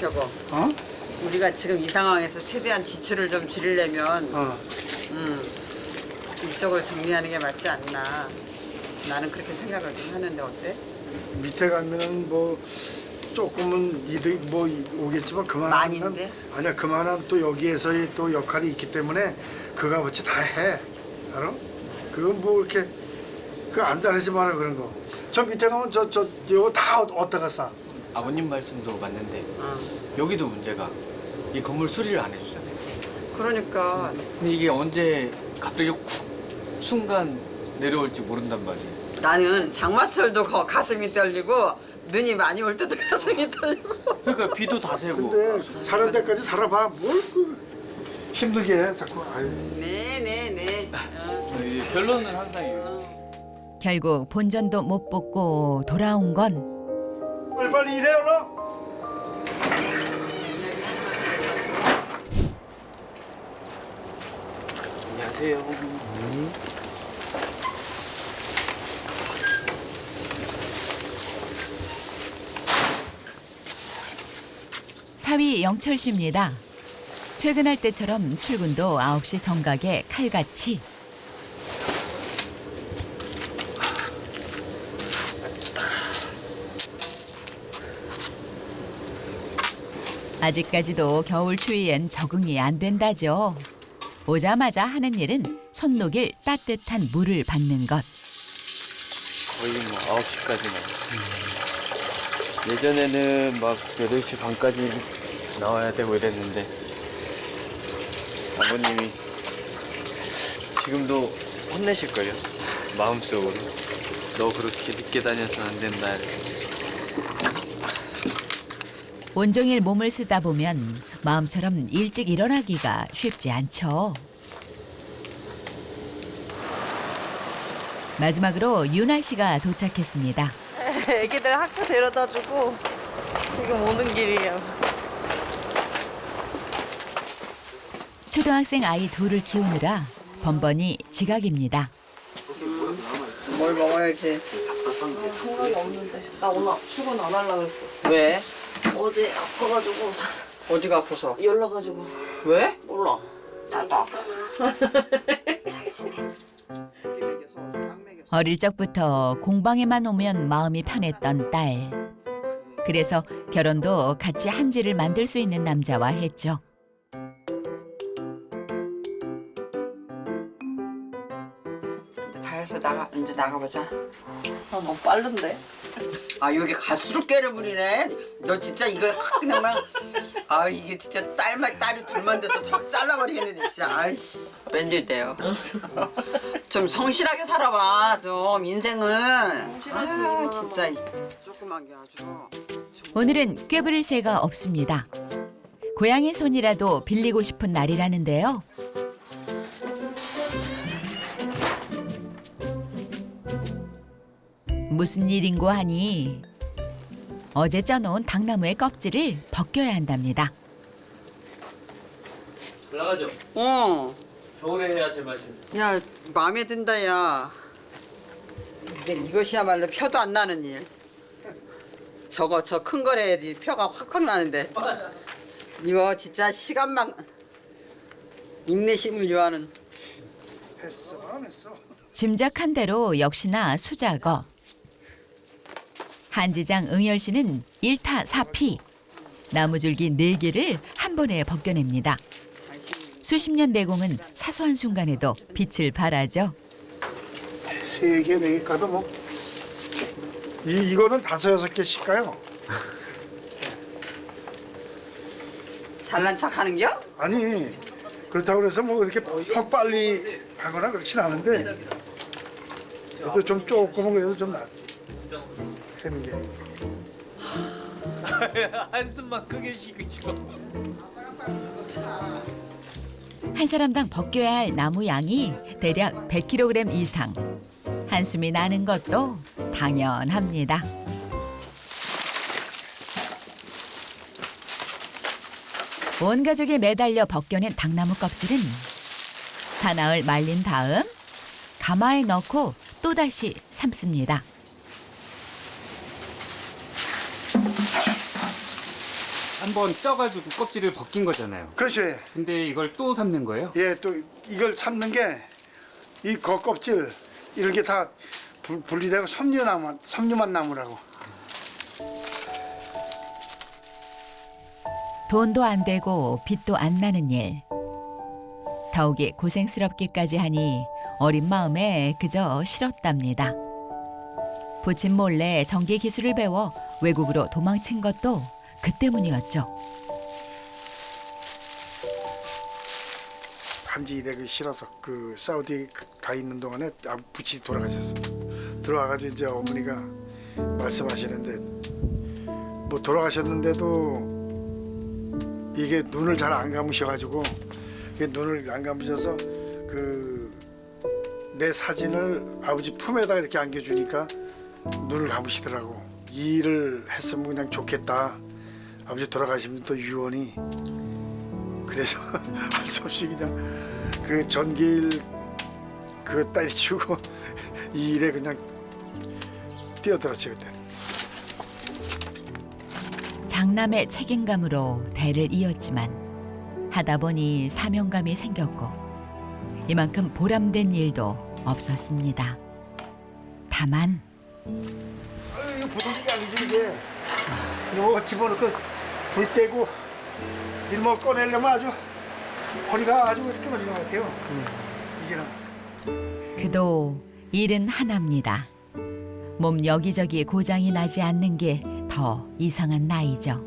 여보, 어? 우리가 지금 이 상황에서 최대한 지출을 좀 줄이려면 이쪽을 정리하는 게 맞지 않나. 나는 그렇게 생각을 좀 하는데 어때? 밑에 가면은 뭐 조금은 이득 뭐 오겠지만 그만한 많이인데? 아니야 그만한 또 여기에서의 또 역할이 있기 때문에 그 값어치 다 해. 알아? 그건 뭐 이렇게 그 안달하지 마라 그런 거. 저 밑에 가면 저 이거 다 어디다가 싸? 아버님 말씀도 맞는데 어. 여기도 문제가 이 건물 수리를 안 해주잖아요. 그러니까 근데 이게 언제 갑자기 쿡 순간 내려올지 모른단 말이에요. 나는 장마철도 가슴이 떨리고 눈이 많이 올 때도 가슴이 떨리고. 그러니까 비도 다 새고. 근데 사는 데까지 살아봐. 뭘 힘들게 해 자꾸. 아유. 네네네. 이 결론은 항상 이거. 결국 본전도 못 뽑고 돌아온 건 빨리 일해 얼른. 안녕하세요. 사위 영철 씨입니다. 퇴근할 때처럼 출근도 9시 정각에 칼같이. 아직까지도 겨울 추위엔 적응이 안 된다죠. 오자마자 하는 일은 손 녹일 따뜻한 물을 받는 것. 거의 뭐 9시까지만. 예전에는 막 8시 반까지 나와야 되고 이랬는데 아버님이 지금도 혼내실걸요? 마음속으로. 너 그렇게 늦게 다녀서 안 된다. 온종일 몸을 쓰다 보면 마음처럼 일찍 일어나기가 쉽지 않죠. 마지막으로 유나 씨가 도착했습니다. 애기들 학교 데려다주고 지금 오는 길이에요. 초등학생 아이 둘을 키우느라 번번이 지각입니다. 뭘 먹어야지. 생각이 없는데 나 오늘 출근 안 하려고 그랬어. 왜? 어제 아파가지고 어디가 아파서? 열나가지고 왜? 몰라. 나가. 어릴 적부터 공방에만 오면 마음이 편했던 딸. 그래서 결혼도 같이 한지를 만들 수 있는 남자와 했죠. 이제 다 해서 이제 나가보자. 너무 빠른데? 아 여기 갈수록 깨를 부리네. 너 진짜 이거 확 그냥 아 이게 진짜 딸이 둘만 돼서 확 잘라버리겠는데 진짜. 아이씨 뺀질대요. 좀 성실하게 살아봐 좀 인생은. 아 진짜 조그만 게 아주. 오늘은 꾀부릴 새가 없습니다. 고양이 손이라도 빌리고 싶은 날이라는데요. 무슨 일인고 하니 어제 쪄놓은 당나무의 껍질을 벗겨야 한답니다. 올라가죠. 어. 겨울에 해야 제맛이. 야 마음에 든다 야. 근데 이것이야말로 표도 안 나는 일. 저 큰 거래야지 표가 확확 나는데. 이거 진짜 시간만 인내심을 요하는. 했어 안 했어. 짐작한 대로 역시나 수작업. 한지장 응열 씨는 1타 4피. 나무줄기 4개를 한 번에 벗겨냅니다. 수십 년 내공은 사소한 순간에도 빛을 발하죠. 3개 4개 까도 뭐 이거는 5, 6개씩 가요. 잘난 척하는겨? 아니 그렇다고 해서 뭐 이렇게 퍽 빨리 하거나 그렇진 않은데 그래도 좀 조금은 그래도 좀 낫지 하는 게. 한숨만 크게 쉬고. 한 사람당 벗겨야 할 나무 양이 대략 100kg 이상. 한숨이 나는 것도 당연합니다. 온 가족이 매달려 벗겨낸 당나무 껍질은 사나흘 말린 다음 가마에 넣고 또다시 삶습니다. 한번 쪄가지고 껍질을 벗긴 거잖아요. 그렇죠. 근데 이걸 또 삶는 거예요? 예, 또 이걸 삶는 게 이 겉껍질 이런 게 다 분리되고 섬유만 남으라고. 돈도 안 되고 빚도 안 나는 일. 더욱이 고생스럽기까지 하니 어린 마음에 그저 싫었답니다. 부친 몰래 전기 기술을 배워 외국으로 도망친 것도 그 때문이었죠. 한지 일하기 싫어서 그 사우디 가 있는 동안에 부친이 돌아가셨어. 들어와가지고 이제 어머니가 말씀하시는데 뭐 돌아가셨는데도 이게 눈을 잘 안 감으셔가지고 눈을 안 감으셔서 그 내 사진을 아버지 품에다 이렇게 안겨주니까 눈을 감으시더라고. 이 일을 했으면 그냥 좋겠다. 아버지 돌아가시면 또 유언이. 그래서 할 수 없이 그냥 그 전기일 그거 때려치우고 이 일에 그냥 뛰어들었지 그때. 장남의 책임감으로 대를 이었지만 하다 보니 사명감이 생겼고 이만큼 보람된 일도 없었습니다. 다만 이거 부서지게 아니지 이게. 이거 집어넣고 불 떼고 일몰 꺼내려면 아주 허리가 아주 끊어지는 것 같아요. 이게는. 그도 일은 하나입니다. 몸 여기저기 고장이 나지 않는 게 더 이상한 나이죠.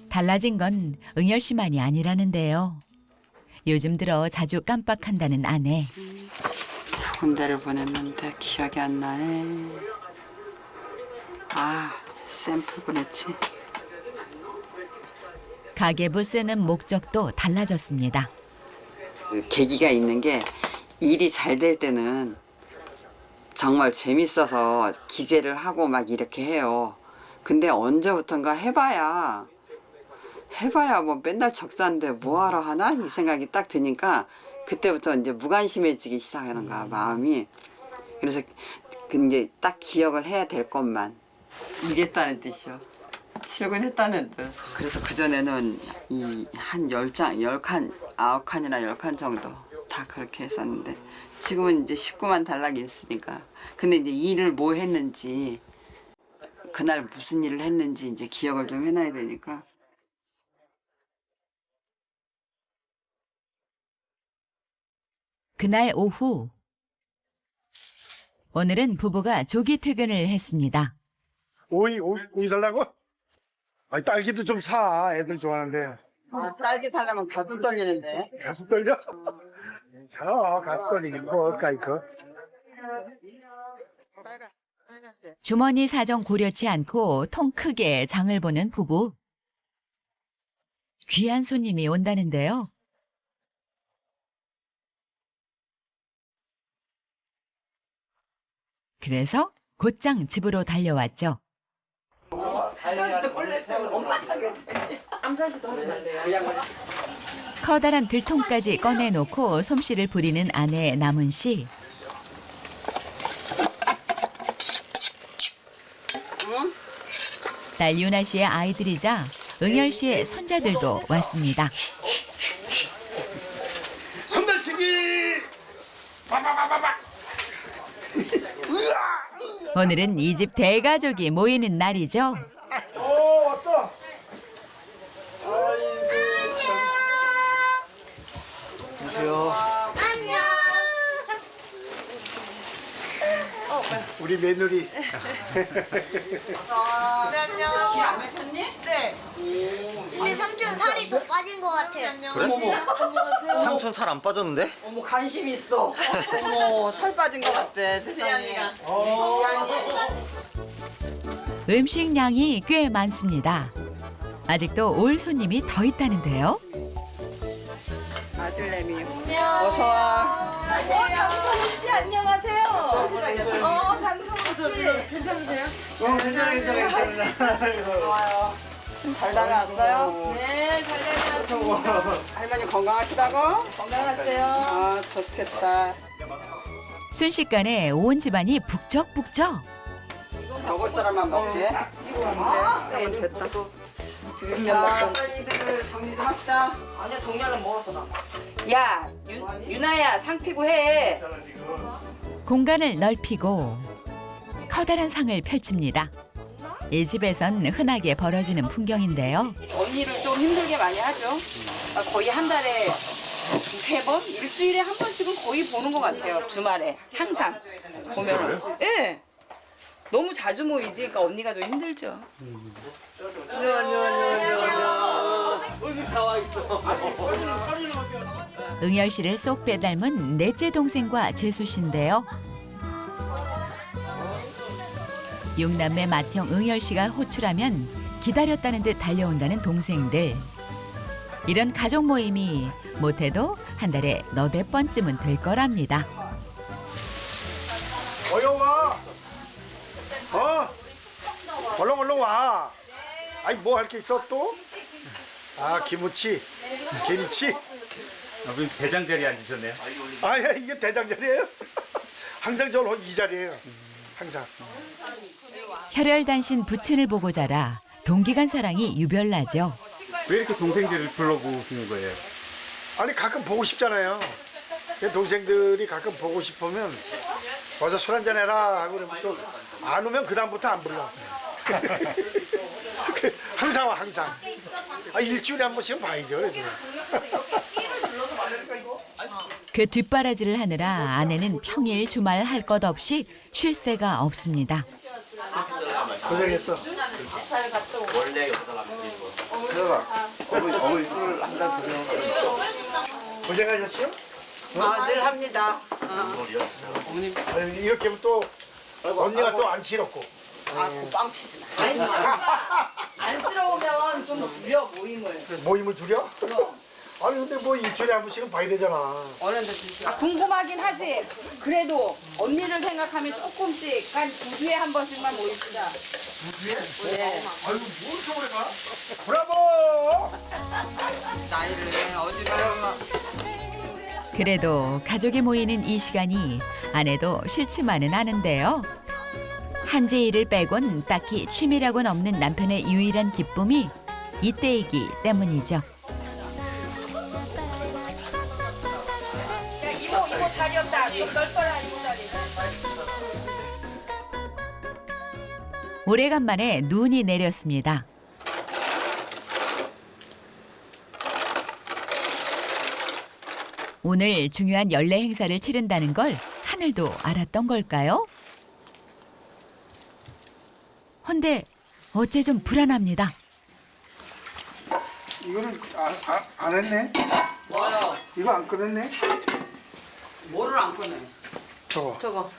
달라진 건 응열 씨만이 아니라는데요. 요즘 들어 자주 깜빡한다는 아내. 좋은 데를 보냈는데 기억이 안 나네. 아, 샘플 보냈지. 가계부 쓰는 목적도 달라졌습니다. 그 계기가 있는 게 일이 잘 될 때는 정말 재밌어서 기재를 하고 막 이렇게 해요. 근데 언제부턴가 해봐야 뭐 맨날 적자인데 뭐하러 하나 이 생각이 딱 드니까 그때부터 이제 무관심해지기 시작하는 거야 마음이. 그래서 이제 딱 기억을 해야 될 것만 일했다는 뜻이요. 출근했다는 뜻. 그래서 그전에는 이 한 10칸, 9칸이나 10칸 정도 다 그렇게 했었는데 지금은 이제 19만 단락이 있으니까. 근데 이제 일을 뭐 했는지 그날 무슨 일을 했는지 이제 기억을 좀 해놔야 되니까. 그날 오후 오늘은 부부가 조기 퇴근을 했습니다. 오이 달라고? 아니 딸기도 좀 사. 애들 좋아하는데. 아, 딸기 사려면 가슴 떨리는데. 가슴 떨려? 자, 가슴 떨리긴 뭘까 이거? 주머니 사정 고려치 않고 통 크게 장을 보는 부부. 귀한 손님이 온다는데요. 그래서 곧장 집으로 달려왔죠. 커다란 들통까지 꺼내놓고 솜씨를 부리는 아내 남은 씨. 딸 유나 씨의 아이들이자 응열 씨의 손자들도 왔습니다. 손달치기! 빠바바바바! 오늘은 이 집 대가족이 모이는 날이죠. 왔어. 아이고 참. 안녕하세요. 우리 며느리. 기안 막혔니? 네. 근데 삼촌 살이 더 빠진 것 같아요. 삼촌 살 안 빠졌는데? 어머 관심 있어. 어머 살 빠진 것 같대 세상에. 음식량이 꽤 많습니다. 아직도 올 손님이 더 있다는데요. 아들내미. 어서 와. 장선우 씨 안녕하세요. 장선우 씨 괜찮으세요? 좋아요. 잘 다녀왔어요? 네, 잘 다녀왔습니다. 할머니 건강하시다고? 건강하세요. 아 좋겠다. 순식간에 온 집안이 북적북적. 먹을 사람만 먹게. 그러면 됐다. 비빔면 자, 먹고. 빨리들 정리 좀 합시다. 아니야 동료는 먹었어 나. 야 유나야 상 피고 해. 공간을 넓히고 커다란 상을 펼칩니다. 이 집에선 흔하게 벌어지는 풍경인데요. 언니를 좀 힘들게 많이 하죠. 거의 한 달에 두세 번, 일주일에 한 번씩은 거의 보는 것 같아요. 주말에 항상 보면은. 예. 너무 자주 모이지. 그러니까 언니가 좀 힘들죠. 응열 씨를 쏙 빼닮은 넷째 동생과 재수 씨인데요. 육남매 맏형 응열 씨가 호출하면 기다렸다는 듯 달려온다는 동생들. 이런 가족 모임이 못해도 한 달에 너댓 번쯤은 될 거랍니다. 어여 와. 얼른 와. 아니 뭐 할 게 있어 또? 아 김치. 아버님 대장 자리에 앉으셨네요. 아 이게 대장 자리예요? 항상 저는 이 자리예요. 항상. 혈혈단신 부친을 보고 자라 동기간 사랑이 유별나죠. 왜 이렇게 동생들을 불러보시는 거예요? 아니 가끔 보고 싶잖아요. 동생들이 가끔 보고 싶으면 와서 술 한잔 해라 하고 그러면 또 안 오면 그 다음부터 안 불러. 항상 와 항상. 일주일에 한 번씩은 봐야죠. 그래도. 그 뒷바라지를 하느라 아내는 평일 주말 할 것 없이 쉴 새가 없습니다. 고생했어. 고생하셨어요? 늘 합니다. 아니, 이렇게 하면 또 언니가 또 안 싫었고. 빵 치지 마. 안쓰러우면 좀 줄여 모임을. 모임을 줄여? 아니 근데 뭐 일주일에 한 번씩은 봐야 되잖아. 어른들 진짜. 궁금하긴 하지. 그래도 언니를 생각하면 조금씩 한 2주에 한 번씩만 모입시다. 아유 뭘 저번에 가? 브라보! 나이를 어디 가면 그래도 가족이 모이는 이 시간이 아내도 싫지만은 않은데요. 한재 일을 빼곤 딱히 취미라고는 없는 남편의 유일한 기쁨이 이때이기 때문이죠. 야, 이모 자리 없다. 좀 넓혀라 이모 자리. 오래간만에 눈이 내렸습니다. 오늘 중요한 연례 행사를 치른다는 걸 하늘도 알았던 걸까요? 헌데 어째 좀 불안합니다. 이거는 안 했네? 뭐요? 이거 안 꺼냈네? 뭐를 안 꺼내? 저거.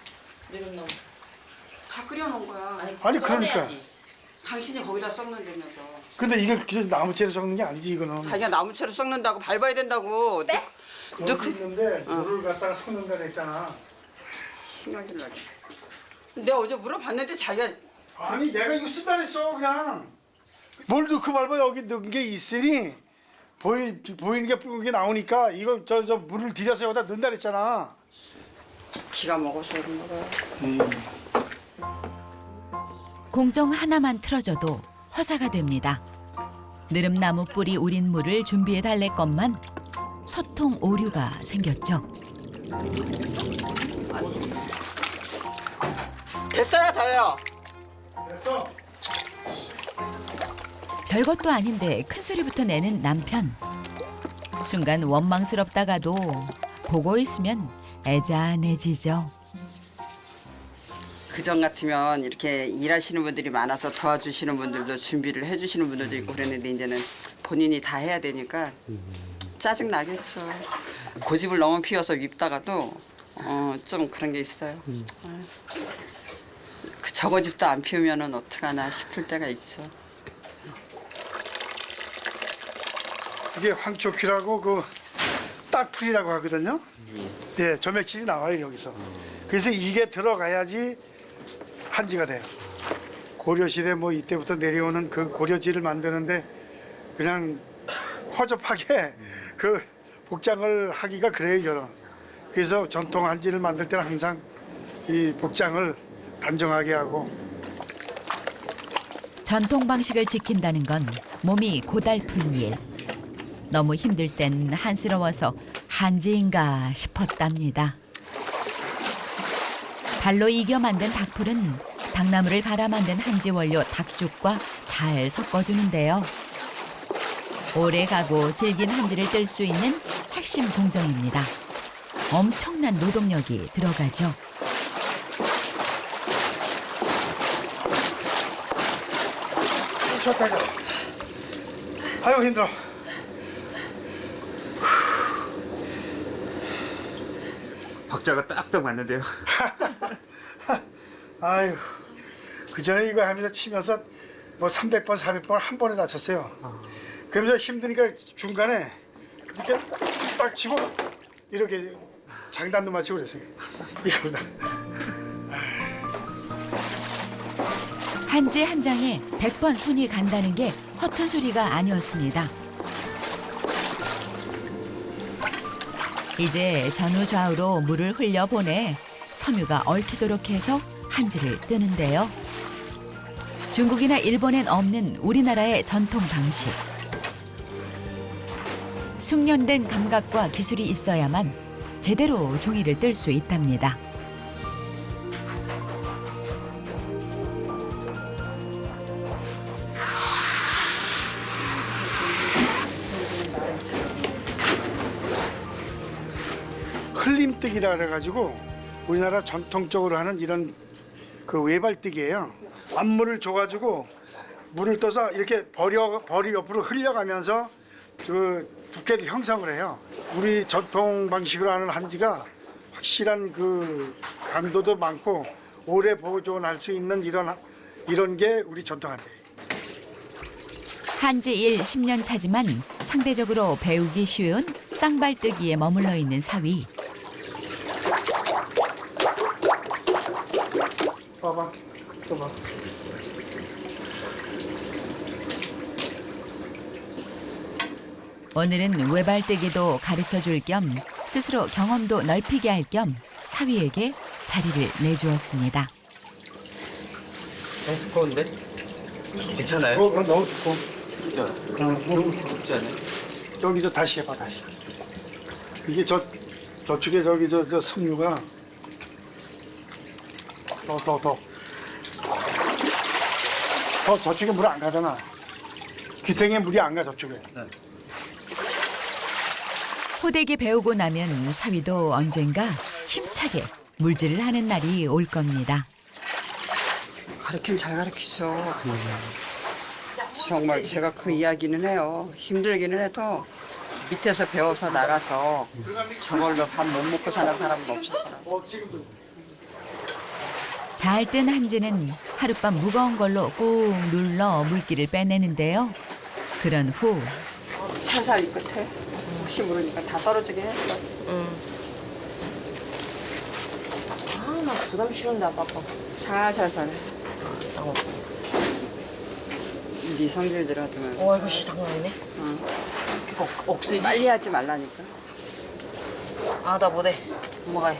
다 끓여놓은 거야. 아니 그러니까. 당신이 거기다 썩는다면서. 근데 이걸 그냥 나무채로 썩는 게 아니지 이거는. 자기가 나무채로 썩는다고 밟아야 된다고. 네? 거기 있는데 물을 갖다가 섞는다 그랬잖아. 생각이 나게. 내가 어제 물어봤는데 자기가 아니 내가 이거 쓴다 그랬어 그냥. 뭘 넣고 밟아 여기 넣은 게 있으니 보이는 게 나오니까 이거 저 물을 들여서 여기다 넣는다 그랬잖아. 기가 먹어서 그런 거야. 공정 하나만 틀어져도 허사가 됩니다. 느릅나무 뿌리 우린 물을 준비해 달랬건만 소통 오류가 생겼죠. 됐어요, 더요. 됐어. 별것도 아닌데 큰 소리부터 내는 남편. 순간 원망스럽다가도 보고 있으면 애잔해지죠. 그전 같으면 이렇게 일하시는 분들이 많아서 도와주시는 분들도 준비를 해주시는 분들도 있고 그랬는데 이제는 본인이 다 해야 되니까 짜증 나겠죠. 고집을 너무 피워서 밉다가도 좀 그런 게 있어요. 그 저고집도 안 피우면은 어떡하나 싶을 때가 있죠. 이게 황초키라고 그 딱풀이라고 하거든요. 네, 점액질이 나와요 여기서. 그래서 이게 들어가야지 한지가 돼요. 고려시대 뭐 이때부터 내려오는 그 고려지를 만드는데 그냥 허접하게 그 복장을 하기가 그래요 저는. 그래서 전통 한지를 만들 때는 항상 이 복장을 단정하게 하고. 전통 방식을 지킨다는 건 몸이 고달픈 일. 너무 힘들 땐 한스러워서 한지인가 싶었답니다. 발로 이겨 만든 닭풀은 닭나무를 갈아 만든 한지 원료 닭죽과 잘 섞어주는데요. 오래 가고 질긴 한지를 뜰 수 있는 핵심 공정입니다. 엄청난 노동력이 들어가죠. 쉬었다 가. 아유 힘들어. 박자가 딱딱 맞는데요. 아유 그 전에 이거 하면서 치면서 뭐 300번 400번 한 번에 다쳤어요. 그러면서 힘드니까 중간에 이렇게 딱 치고 이렇게 장단도 맞추고 그랬어요. 이거보다. 한지 한 장에 100번 손이 간다는 게 허튼 소리가 아니었습니다. 이제 전후 좌우로 물을 흘려보내 섬유가 얽히도록 해서 한지를 뜨는데요. 중국이나 일본엔 없는 우리나라의 전통 방식. 숙련된 감각과 기술이 있어야만 제대로 종이를 뜰 수 있답니다. 흘림뜨기라 그래가지고 우리나라 전통적으로 하는 이런 그 외발뜨기예요. 앞물을 줘가지고 물을 떠서 이렇게 벌이 옆으로 흘려가면서 그 두께를 형성을 해요. 우리 전통 방식으로 하는 한지가 확실한 그 강도도 많고 오래 보존할 수 있는 이런 게 우리 전통 한지예요. 한지 일 10년 차지만 상대적으로 배우기 쉬운 쌍발뜨기에 머물러 있는 사위. 봐봐, 또 봐. 오늘은 외발뜨기도 가르쳐줄 겸 스스로 경험도 넓히게 할 겸 사위에게 자리를 내주었습니다. 너무 두꺼운데? 괜찮아요? 너무 두꺼워. 진짜 너무 두껍지 않아요? 저기 저 다시 해봐 다시. 이게 저쪽에 저기 저 섬유가 더 저쪽에 물 안 가잖아. 귀탱이에 물이 안 가 저쪽에. 호되게 배우고 나면 사위도 언젠가 힘차게 물질을 하는 날이 올 겁니다. 가르치면 잘 가르치죠. 정말 제가 그 이야기는 해요. 힘들기는 해도 밑에서 배워서 나가서 저걸로 밥 못 먹고 사는 사람은 없었더라고요. 잘 뜬 한지는 하룻밤 무거운 걸로 꾹 눌러 물기를 빼내는데요. 그런 후 살살 이 끝에 혹시 모르니까 다 떨어지긴 했어. 아, 나 부담 싫은데 아빠. 살살살 해. 네 성질대로 하지만 이거 씨 장난 아니네. 이거 없애지. 빨리 하지 말라니까. 아, 나 못해. 엄마가 해.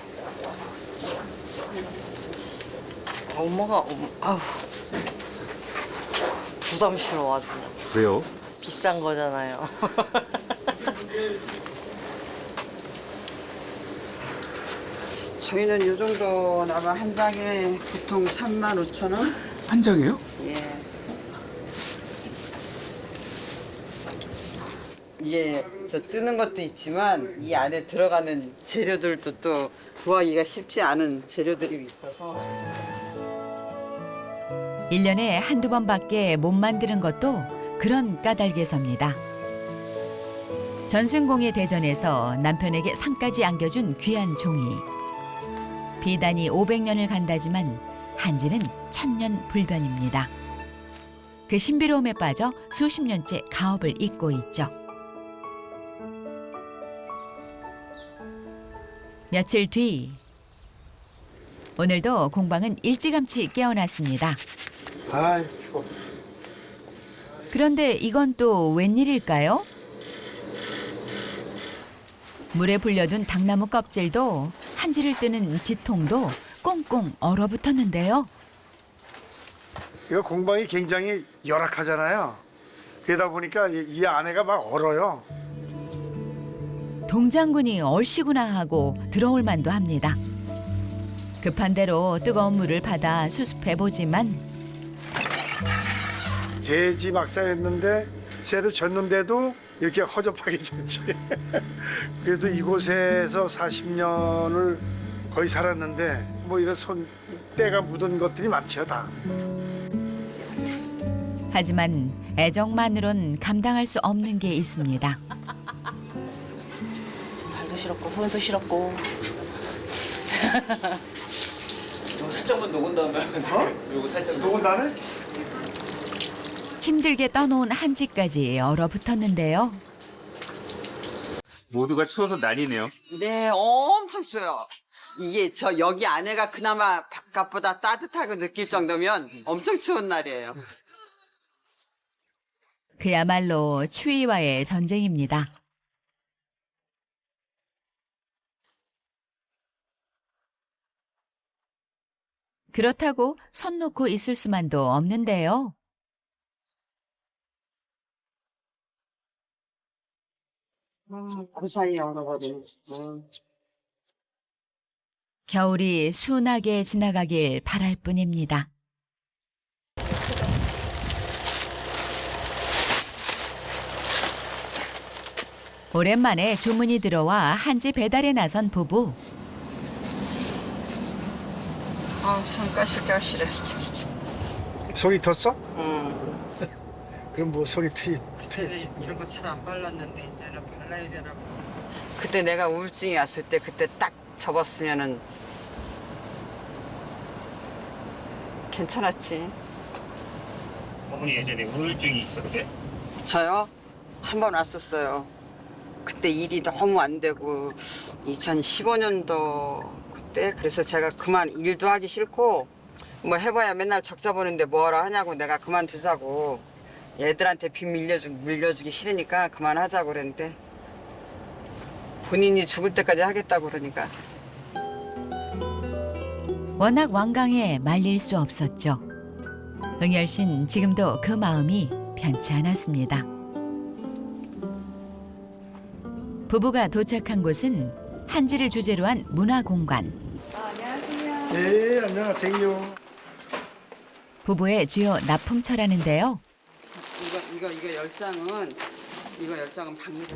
엄마가 아우 부담 싫어 아주. 왜요? 비싼 거잖아요. 저희는 이 정도 나면 한 장에 보통 35,000원? 한 장이에요? 예. 이게 저 뜨는 것도 있지만 이 안에 들어가는 재료들도 또 구하기가 쉽지 않은 재료들이 있어서 1년에 한두 번밖에 못 만드는 것도 그런 까닭에서입니다. 전순공의 대전에서 남편에게 상까지 안겨준 귀한 종이. 비단이 500년을 간다지만 한지는 1000년 불변입니다. 그 신비로움에 빠져 수십 년째 가업을 잇고 있죠. 며칠 뒤 오늘도 공방은 일찌감치 깨어났습니다. 아이 추워. 그런데 이건 또 웬일일까요? 물에 불려둔 닭나무 껍질도 한지를 뜨는 지통도 꽁꽁 얼어붙었는데요. 이거 공방이 굉장히 열악하잖아요. 그러다 보니까 이 아내가 막 얼어요. 동장군이 얼씨구나 하고 들어올 만도 합니다. 급한 대로 뜨거운 물을 받아 수습해 보지만 돼지 막사였는데 새로 졌는데도 이렇게 허접하게 졌지. 그래도 이곳에서 40년을 거의 살았는데 뭐 이런 때가 묻은 것들이 많죠 다. 하지만 애정만으론 감당할 수 없는 게 있습니다. 발도 시렵고 손도 시렵고. 이거 살짝만 녹은 다음에 이거 살짝 녹은 다음에? 힘들게 떠놓은 한지까지 얼어붙었는데요. 모두가 추워서 난리네요. 네, 엄청 추워요. 이게 저 여기 안에가 그나마 바깥보다 따뜻하고 느낄 정도면 엄청 추운 날이에요. 그야말로 추위와의 전쟁입니다. 그렇다고 손 놓고 있을 수만도 없는데요. 그 사이에 얼어버리네. 겨울이 순하게 지나가길 바랄 뿐입니다. 오랜만에 주문이 들어와 한지 배달에 나선 부부. 아, 손 까실까실해. 속이 텄어? 응. 그럼 뭐 속이 그때는 이런 거 잘 안 발랐는데 이제는 발라야 되나. 그때 내가 우울증이 왔을 때 그때 딱 접었으면은 괜찮았지. 어머니 예전에 우울증이 있었대? 저요? 한 번 왔었어요. 그때 일이 너무 안 되고 2015년도 그때 그래서 제가 그만 일도 하기 싫고 뭐 해봐야 맨날 적자 보는데 뭐하러 하냐고 내가 그만두자고 애들한테 빚 물려주기 싫으니까 그만하자고 그랬는데 본인이 죽을 때까지 하겠다고 그러니까 워낙 완강해 말릴 수 없었죠. 응열 씨는 지금도 그 마음이 편치 않았습니다. 부부가 도착한 곳은 한지를 주제로 한 문화공간. 네, 안녕하세요. 부부의 주요 납품처라는데요. 이거 10장은 이거 10장은 박리죠.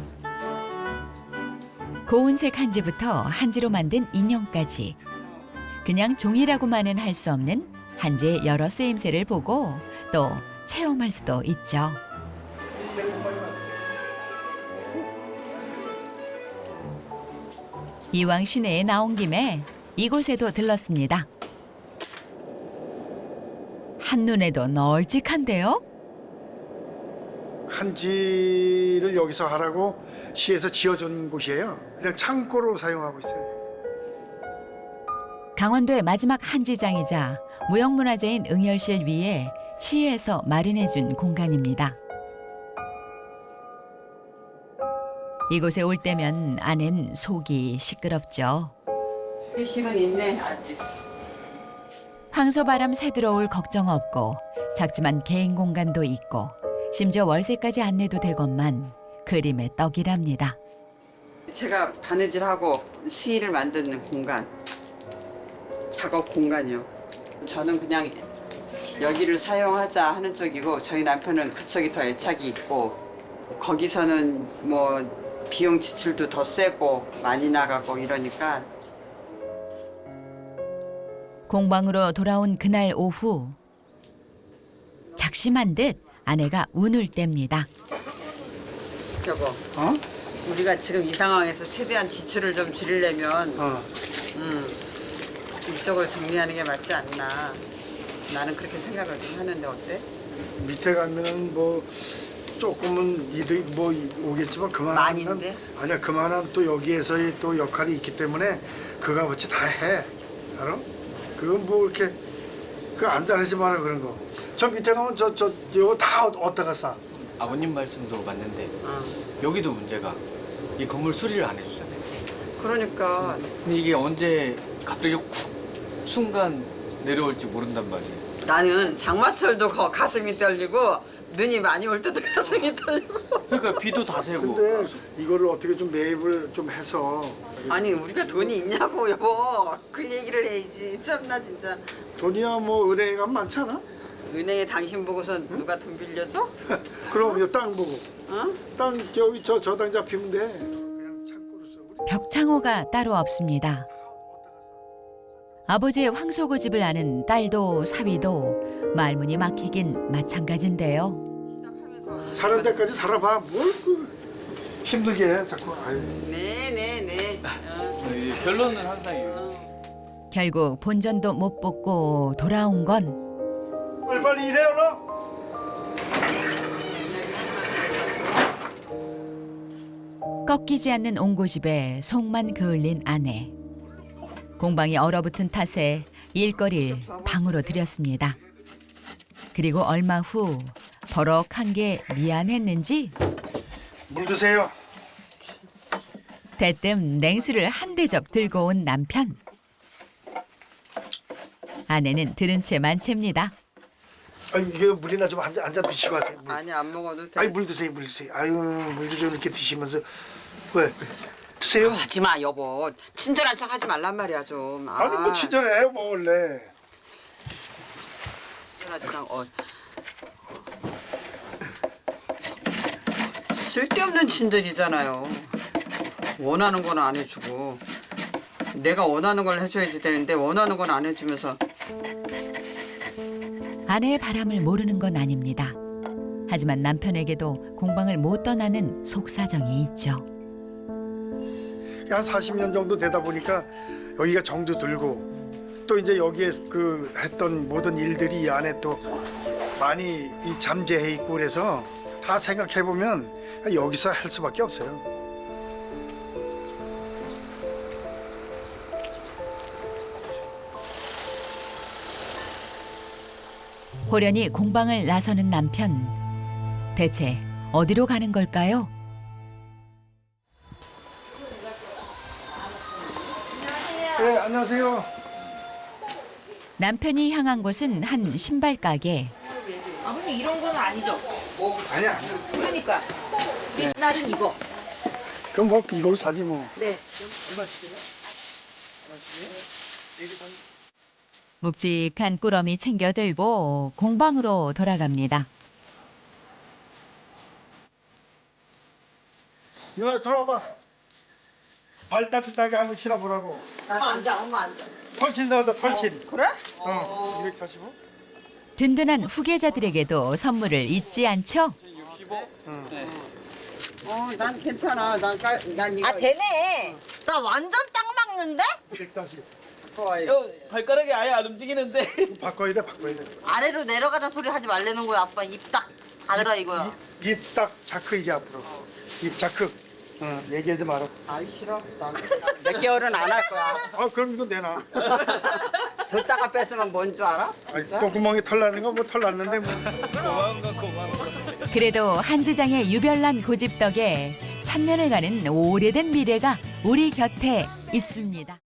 고운색 한지부터 한지로 만든 인형까지 그냥 종이라고만은 할 수 없는 한지의 여러 쓰임새를 보고 또 체험할 수도 있죠. 이왕 시내에 나온 김에 이곳에도 들렀습니다. 한눈에도 널찍한데요? 한지를 여기서 하라고 시에서 지어준 곳이에요. 그냥 창고로 사용하고 있어요. 강원도의 마지막 한지장이자 무형문화재인 응열실 위에 시에서 마련해준 공간입니다. 이곳에 올 때면 아는 속이 시끄럽죠. 의식은 있네 아직. 황소바람 새들어올 걱정 없고 작지만 개인 공간도 있고 심지어 월세까지 안 내도 되건만 그림의 떡이랍니다. 제가 바느질하고 시를 만드는 공간, 작업 공간이요. 저는 그냥 여기를 사용하자 하는 쪽이고 저희 남편은 그쪽이 더 애착이 있고 거기서는 뭐 비용 지출도 더 세고 많이 나가고 이러니까 공방으로 돌아온 그날 오후 작심한 듯 아내가 운을 뗍니다. 여보, 우리가 지금 이 상황에서 최대한 지출을 좀 줄이려면 이쪽을 정리하는 게 맞지 않나. 나는 그렇게 생각을 좀 하는데 어때? 밑에 가면은 뭐 조금은 이득 뭐 오겠지만 그만한 많이인데? 아니야 그만한 또 여기에서의 또 역할이 있기 때문에 그가 어찌 다 해. 알아? 그건 뭐 이렇게 그 안달하지 마라 그런 거. 저 밑에 가면 저 이거 다 어디다가 싸? 아버님 말씀도 맞는데 여기도 문제가 이 건물 수리를 안 해주잖아요. 그러니까 근데 이게 언제 갑자기 쿡 순간 내려올지 모른단 말이에요. 나는 장마철도 가슴이 떨리고 눈이 많이 올 때도 가슴이 떨리고. 그러니까 비도 다 새고. 근데 이거를 어떻게 좀 매입을 좀 해서 아니 우리가 돈이 있냐고 여보. 그 얘기를 해야지. 참나 진짜. 돈이야 뭐 은행에 가면 많잖아. 은행에 당신 보고서 누가 돈 빌려서? 그럼 이 땅 보고 어? 땅 저기 저 당 잡히면 돼. 그냥 창고로 써. 우리 벽창호가 따로 없습니다. 아버지의 황소고집을 아는 딸도 사위도 말문이 막히긴 마찬가지인데요. 사는 데까지 살아봐. 뭘 힘들게 해 자꾸. 아유. 네네네. 결론은 항상 이거. 결국 본전도 못 뽑고 돌아온 건 빨리 일해 얼른. 꺾이지 않는 옹고집에 속만 그을린 아내. 공방이 얼어붙은 탓에 일거리를 방으로 들였습니다. 그리고 얼마 후 버럭한 게 미안했는지 물 드세요. 대뜸 냉수를 한 대접 들고 온 남편. 아내는 들은 채 만챕니다. 아니 이게 물이나 좀 앉아 드시고 하세요. 물. 아니 안 먹어도 돼. 아니 물 드세요 물 드세요. 아유 물도 좀 이렇게 드시면서 왜 드세요? 하지 마 여보. 친절한 척 하지 말란 말이야 좀. 아니 뭐 친절해 뭐 원래. 친절하지만 쓸데없는 친절이잖아요. 원하는 건 안 해주고 내가 원하는 걸 해줘야지 되는데 원하는 건 안 해주면서. 아내의 바람을 모르는 건 아닙니다. 하지만 남편에게도 공방을 못 떠나는 속사정이 있죠. 한 40년 정도 되다 보니까 여기가 정도 들고 또 이제 여기에 그 했던 모든 일들이 이 안에 또 많이 이 잠재해 있고 그래서 다 생각해 보면 여기서 할 수밖에 없어요. 호련히 공방을 나서는 남편. 대체 어디로 가는 걸까요? 네 안녕하세요. 남편이 향한 곳은 한 신발 가게. 아버님 이런 건 아니죠? 아니야. 그러니까 이 날은 이거. 그럼 뭐 이걸로 사지 뭐. 네. 묵직한 꾸러미 챙겨 들고 공방으로 돌아갑니다. 이거 들어봐. 발 따뜻하게 한번 신어보라고. 앉아 엄마 앉아. 펄친 넣어다 펄친. 그래? 245. 든든한 후계자들에게도 선물을 잊지 않죠? 난 괜찮아. 난 이거. 아 되네. 나 완전 딱 맞는데? 140. 발가락이 아예 안 움직이는데. 바꿔야 돼 바꿔야 돼. 아래로 내려가자 소리 하지 말라는 거야 아빠. 입 딱 닫으라 이거야. 입 딱 자크 이제 앞으로. 입 자크. 얘기하지 마라. 아이 싫어. 몇 개월은 안 할 거야. 아 그럼 이거 내놔. 줬다가 뺏으면 뭔 줄 알아? 콧구멍에 털 나는 거 뭐 털 났는데 뭐. 그래도 한지장의 유별난 고집 덕에 천년을 가는 오래된 미래가 우리 곁에 있습니다.